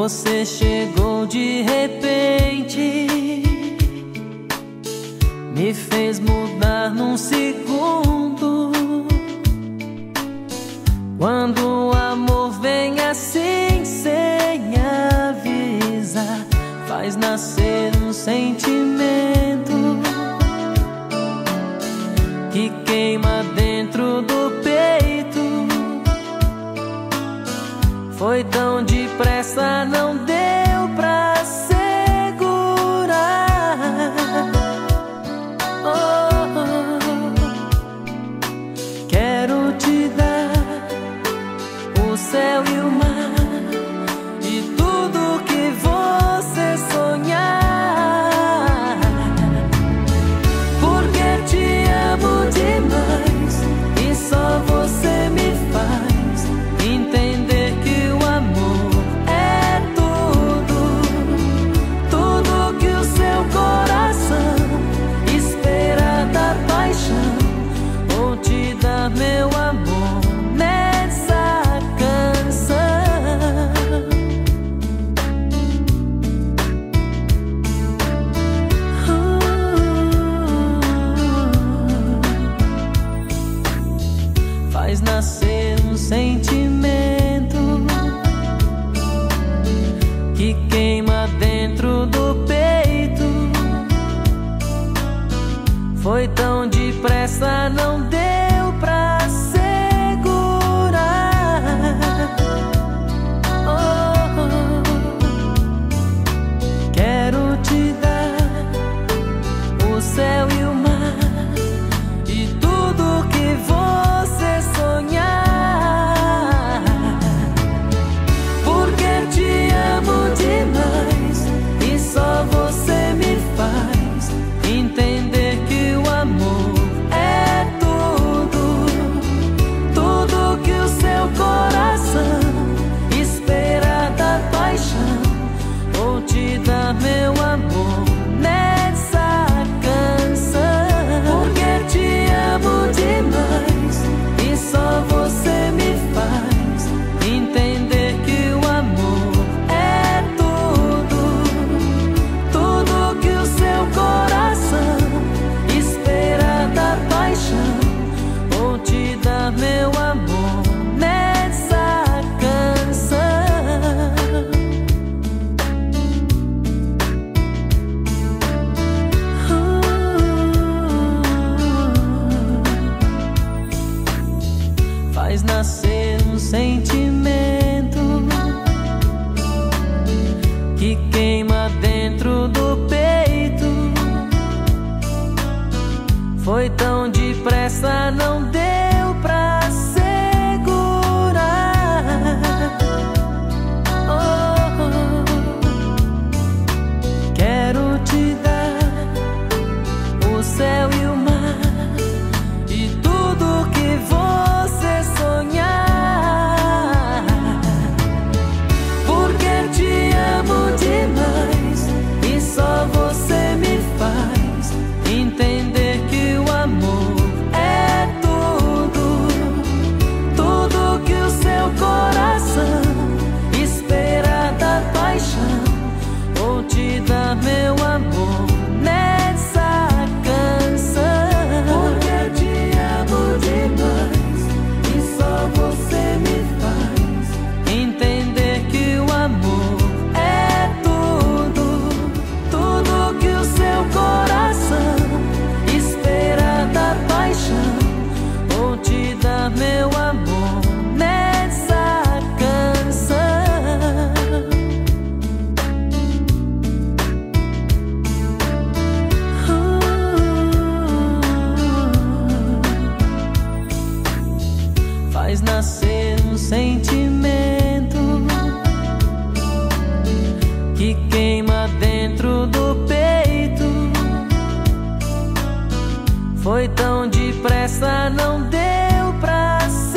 Você chegou de repente, me fez mudar num segundo. Quando o amor vem assim sem avisar, faz nascer um sentimento que queima dentro do peito. Foi tão depressa, não deu pra segurar. Quero te dar o céu e o mar e tudo que você sonhar, porque te amo demais e só você me faz entender que o amor é tudo, tudo que o seu coração espera da paixão. Vou te dar meu amor nessa canção. Faz nascer um sentimento que queima dentro do peito. Foi tão depressa, não deu pra segurar. Quero te dar o céu e o mar e tudo que você sonhar, porque te amo demais e só você me faz entender que o amor é tudo, tudo que o seu coração espera da paixão. Vou te dar meu amor nessa canção, porque te amo demais e só você me faz entender que o amor é tudo, tudo que o seu coração espera da paixão. Vou te dar meu amor nessa canção. Faz nascer um sentimento que queima dentro do peito. Foi tão depressa, não deu pra segurar. Quero te dar o céu e o mar e tudo que você sonhar, porque te amo demais e só você me faz entender que o amor é tudo, tudo que o seu coração espera da paixão. Vou te dar meu amor nessa canção, porque te amo demais e só você me faz entender que o amor é tudo, tudo que o seu coração espera da paixão. Vou te dar meu amor nessa canção. Faz nascer um sentimento que queima dentro do peito. Foi tão depressa, não deu pra segurar.